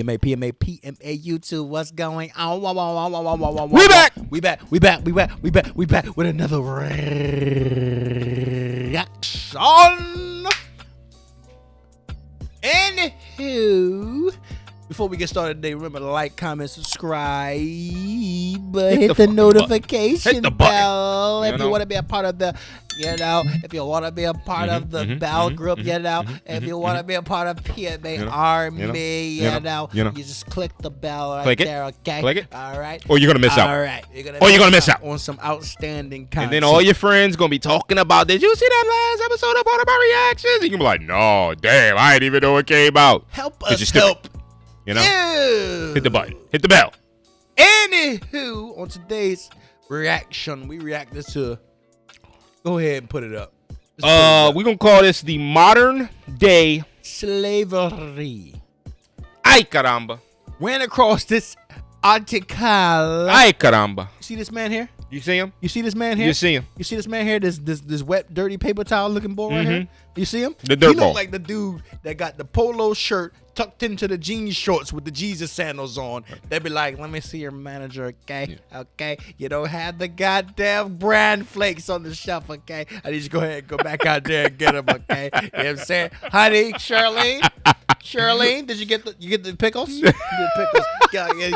PMA YouTube. What's going on? We back. We back with another reaction. Anywho, before we get started today, remember to like, comment, subscribe, hit the notification bell if you want to be a part of the, if you want to be a part of the Bell group, if you want to be a part of PMA Army, you just click the bell right there, okay? Click it. All right. Or you're going to miss out. All right. You're going to miss out on some outstanding content. And then all your friends going to be talking about, did you see that last episode of part of my reactions? And you can be like, no, damn, I didn't even know it came out. Help us help. You know? Hit the button. Hit the bell. Anywho, on today's reaction, we reacted to... Go ahead and put it up. We're going to call this the modern day... slavery. Ay, caramba. Ran across this article. Ay, caramba. You see this man here? You see him? You see this man here? You see him? You see this man here? This wet, dirty paper towel looking boy right here? You see him? The dirt he ball. look like the dude that got the polo shirt tucked into the jeans shorts with the Jesus sandals on. They be like, let me see your manager, okay? Yeah. Okay? You don't have the goddamn brand flakes on the shelf, okay? I need you to go ahead and go back out there and get them, okay? You know what I'm saying? Honey, Charlene, did you get the pickles? You get the pickles.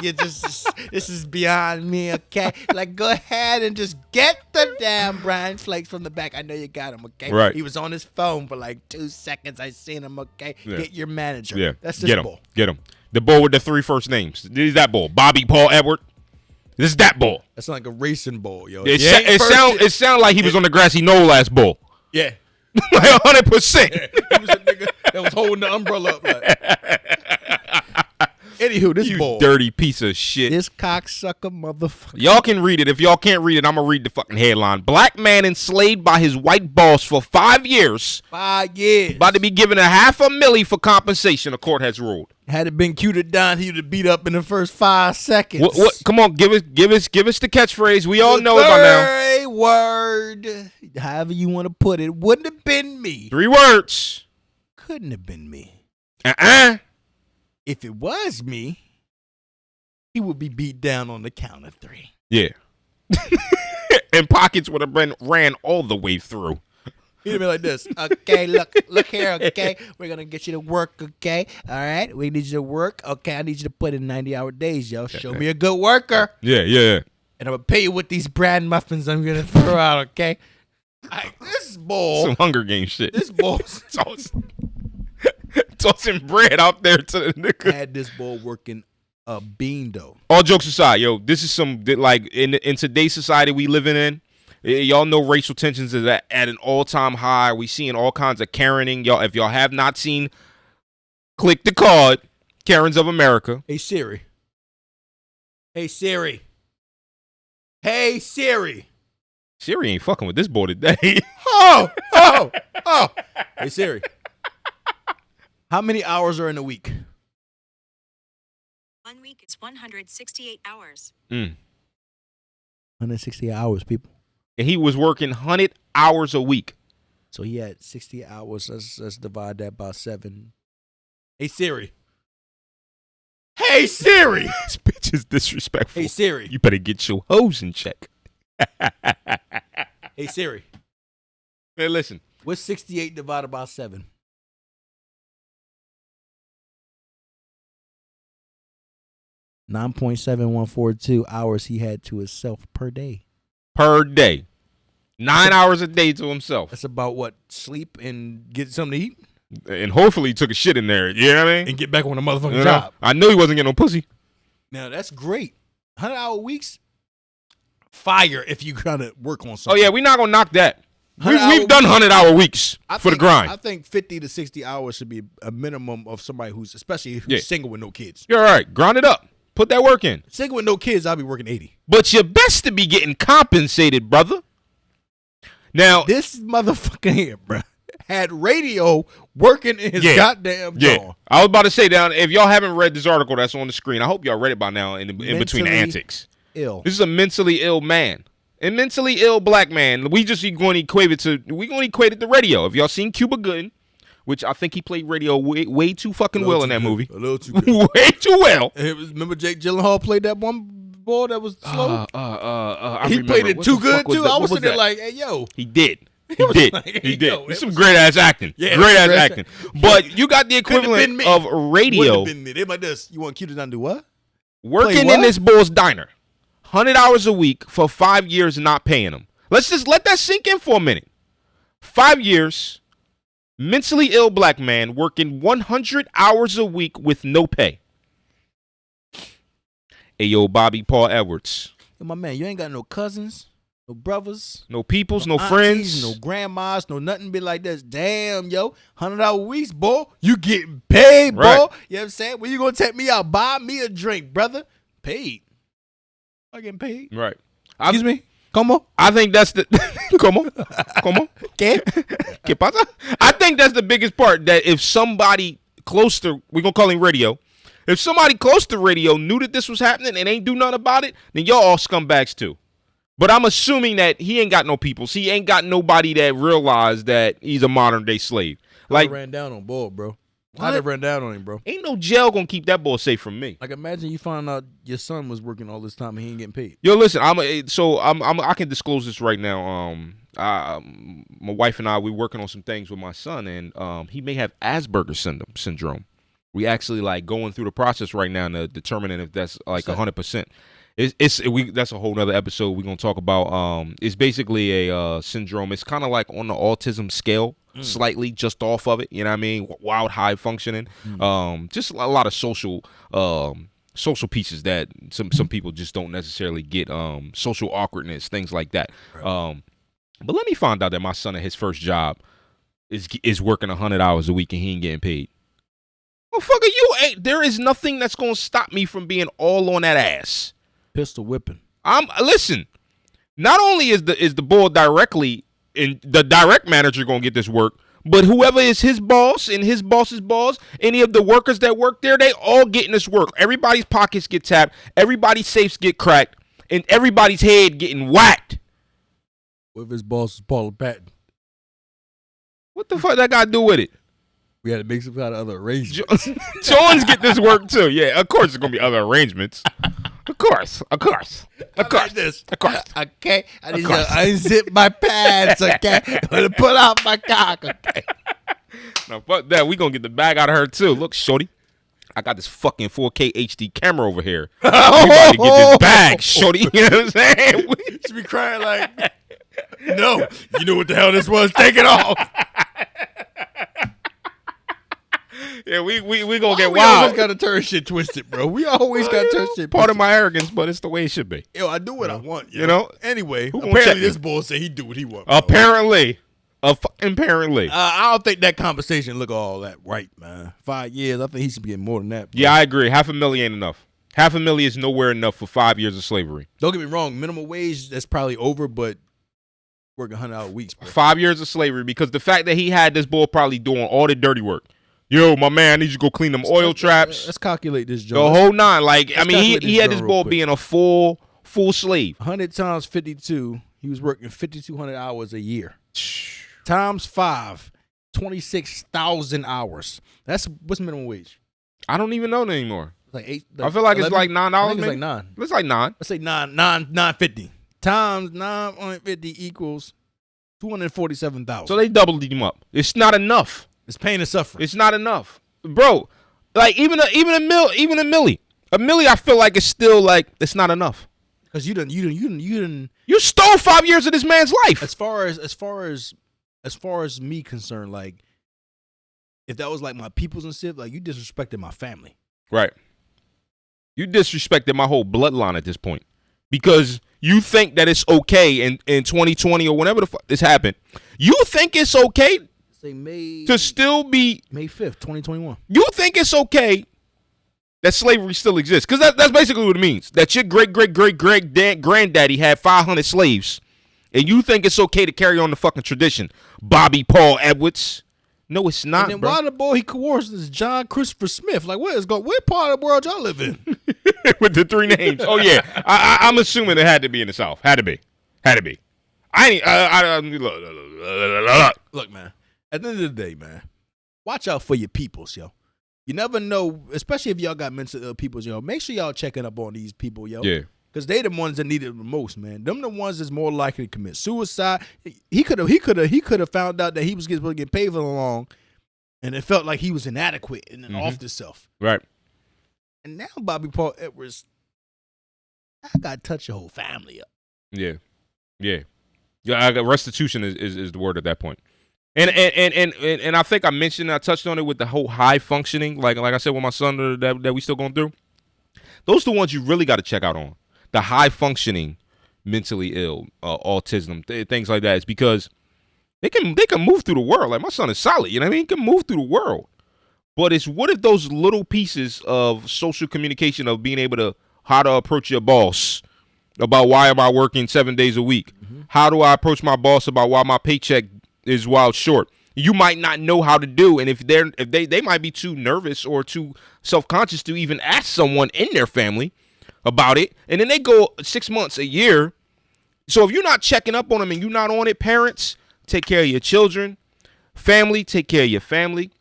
You just, this is beyond me, okay? Like, go ahead and just get the damn brand flakes from the back. I know you got them, okay? Right. He was on his phone for like 2 seconds. I seen him, okay? Yeah. Get your manager. Yeah. That's this bull. Get him. The bull with the 3 first names. This is that bull. Bobby, Paul, Edward. This is that bull. That's like a racing bull, yo. It sound like he was on the grassy knoll last bull. Yeah. Like 100%. Yeah. He was a nigga that was holding the umbrella up. Like. Anywho, this bull. Dirty piece of shit. This cocksucker motherfucker. Y'all can read it. If y'all can't read it, I'm going to read the fucking headline. Black man enslaved by his white boss for 5 years. 5 years. About to be given $500,000 for compensation, the court has ruled. Had it been cuted down, he would have beat up in the first 5 seconds. What? Come on, give us the catchphase. We all know it by now. Word, however you want to put it, wouldn't have been me. 3 words. Couldn't have been me. If If it was me, he would be beat down on the count of 3. Yeah. And pockets would have been ran all the way through. He'd have been like this. Okay, look here, okay? We're going to get you to work, okay? All right? We need you to work. Okay, I need you to put in 90-hour days, yo. Show me a good worker. Yeah. And I'm going to pay you with these bran muffins I'm going to throw out, okay? This bull. Some Hunger Games shit. This bull. Tossing bread out there to the nigga. Had this bull working a bean dough. All jokes aside, yo, this is some, like, in today's society we living in, y'all know racial tensions is at an all-time high. We seeing all kinds of Karening. Y'all, if y'all have not seen, click the card, Karens of America. Hey, Siri. Hey, Siri. Hey, Siri. Siri ain't fucking with this boy today. Oh. Hey, Siri. How many hours are in a week? 1 week is 168 hours. 160 hours, people. And he was working 100 hours a week. So he had 60 hours. Let's divide that by 7. Hey, Siri. Hey, Siri. This bitch is disrespectful. Hey, Siri. You better get your hose in check. Hey, Siri. Man, listen. What's 68 divided by 7? 9.7142 hours he had to himself per day. Per day. 9 hours a day to himself. That's about what? Sleep and get something to eat? And hopefully he took a shit in there. You know what I mean? And get back on the motherfucking job. I knew he wasn't getting no pussy. Now, that's great. 100-hour weeks? Fire if you kind of work on something. Oh, yeah, we're not going to knock that. We've done 100-hour weeks for the grind. I think 50 to 60 hours should be a minimum of somebody especially who's single with no kids. You're all right. Grind it up. Put that work in. Single with no kids, I'll be working 80. But you're best to be getting compensated, brother. Now, this motherfucker here, bro, had radio working in his goddamn jaw. I was about to say, down, if y'all haven't read this article that's on the screen, I hope y'all read it by now in between the antics. Ill. This is a mentally ill man. A mentally ill black man. We just going to equate it to radio. If y'all seen Cuba Gooding, which I think he played radio way too fucking well in that movie. A little too good. Way too well. Remember Jake Gyllenhaal played that one ball that was slow? I he remember. played it What too the fuck good, too. that? I was What sitting there that? like, hey, yo. He did. He was did. like, hey, He did. yo, It's it some was- great ass acting. Yeah, great ass great acting. But you got the equivalent of radio. Wouldn't have been me. They like this. You want Q to not do what? Working what? in this bull's diner, 100 hours a week for 5 years, not paying him. Let's just let that sink in for a minute. 5 years, mentally ill black man working 100 hours a week with no pay. Hey, yo, Bobby Paul Edwards. Yo, my man, you ain't got no cousins, no brothers, No peoples, no aunties, friends. no grandmas, no nothing be like this. Damn, yo, 100-hour weeks, boy. You getting paid, boy. Right. You know what I'm saying? When you gonna take me out? Buy me a drink, brother. Paid. I getting paid. Right. Excuse me? Come on. I think that's the come on. ¿Qué? ¿Qué pasa? I think that's the biggest part, that if somebody close to, we're gonna call him radio, if somebody close to radio knew that this was happening and ain't do nothing about it, then y'all all scumbags too. But I'm assuming that he ain't got no peoples. He ain't got nobody that realized that he's a modern day slave. Like, Like, ran down on board, bro. What? I ran down on him, bro. ain't no jail gonna keep that boy safe from me. Like, imagine you find out your son was working all this time and he ain't getting paid. Yo, listen, I can disclose this right now. My wife and I, we're working on some things with my son, and he may have Asperger's syndrome. We actually like going through the process right now to determining if that's like 100%. That's a whole nother episode we're gonna talk about. It's basically a syndrome. It's kind of like on the autism scale, slightly just off of it. You know what I mean? Wild high functioning. Just a lot of social pieces that some people just don't necessarily get. Social awkwardness, things like that. Right. But let me find out that my son at his first job is working 100 hours a week and he ain't getting paid. Motherfucker, you ain't. There is nothing that's gonna stop me from being all on that ass. Pistol whipping. Listen. Not only is the bull directly in the direct manager gonna get this work, but whoever is his boss and his boss's boss, any of the workers that work there, they all getting this work. Everybody's pockets get tapped, everybody's safes get cracked, and everybody's head getting whacked. What if his boss is Paula Patton? What the fuck that got to do with it? We had to make some kind of other arrangements. Jones get this work too. Yeah, of course there's gonna be other arrangements. Of course. This. Of course. Okay. I need to unzip my pants, okay? I'm gonna pull out my cock, okay? Now fuck that. We gonna get the bag out of her too. Look, shorty, I got this fucking 4K HD camera over here. We about to get this bag, shorty. You know what I'm saying? She be crying like, no, you know what the hell this was? Take it off. Yeah, we gonna get We wild. always gotta turn shit twisted, bro. We always gotta turn shit Part twisted. of my arrogance, but it's the way it should be. Yo, I do what I want. You know? Anyway, Who gonna apparently check this me? bull say he do what he want. Bro. Apparently. I don't think that conversation look all that right, man. 5 years, I think he should be getting more than that. Bro. Yeah, I agree. $500,000 ain't enough. $500,000 is nowhere enough for 5 years of slavery. Don't get me wrong, minimum wage that's probably over, but working 100-hour weeks, bro. 5 years of slavery, because the fact that he had this boy probably doing all the dirty work. Yo, my man, I need you to go clean them oil traps. Let's calculate this, The Joe. whole nine. Like, I mean, calculate he this had joint this real boy quick. being a full slave. 100 times 52, he was working 5,200 hours a year. Times 5, 26,000 hours. What's minimum wage? I don't even know anymore. Like 8. I feel like 11? it's like $9. I think it's maybe? like 9. It's like 9. Let's say 950 times 950 equals 247,000. So they doubled him up. It's not enough. It's pain and suffering. It's not enough, bro. Like even a milli. A milli, I feel like it's still like it's not enough. Because you done. You stole 5 years of this man's life. As far as me concerned, like if that was like my peoples and shit, like you disrespected my family. Right. You disrespected my whole bloodline at this point because you think that it's okay in 2020 or whenever the fuck this happened. You think it's okay Say May to still be. May 5th, 2021. You think it's okay that slavery still exists? Because that's basically what it means. That your great granddaddy had 500 slaves, and you think it's okay to carry on the fucking tradition, Bobby Paul Edwards? No, it's not. And then bro. why the boy he coerced is John Christopher Smith? Like what part of the world y'all live in? With the 3 names. Oh yeah, I'm assuming it had to be in the South. Had to be. Look. Look, man. At the end of the day, man, watch out for your peoples, yo. You never know, especially if y'all got mental ill peoples, yo. Make sure y'all checking up on these people, yo. Yeah. Because they the ones that need it the most, man. Them the ones that's more likely to commit suicide. He could have found out that he was supposed to get paid for long, and it felt like he was inadequate and then off the self. Right. And now Bobby Paul Edwards, I gotta touch your whole family up. Yeah. Yeah. Yeah. I got restitution is the word at that point. And I think I touched on it with the whole high functioning, like I said with my son that we still going through. Those are the ones you really got to check out on. The high functioning, mentally ill, autism, things like that. It's because they can move through the world. Like my son is solid, you know what I mean? He can move through the world. But it's what if those little pieces of social communication of being able to how to approach your boss about why am I working 7 days a week? Mm-hmm. How do I approach my boss about why my paycheck is wild short? You might not know how to do, and if they might be too nervous or too self-conscious to even ask someone in their family about it, and then they go 6 months, a year. So if you're not checking up on them and you're not on it, parents, take care of your children. Family, take care of your family.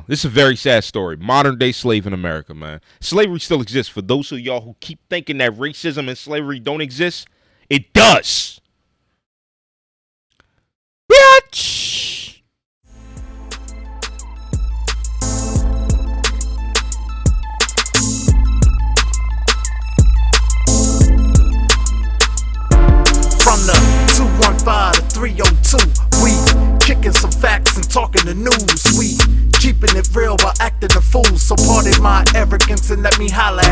This is a very sad story. Modern day slave in America, man. Slavery still exists. For those of y'all who keep thinking that racism and slavery don't exist, it does. Bitch! From the 215 to 302, we kicking some facts and talking the news. We keeping it real while acting a fool. So pardon my arrogance and let me holler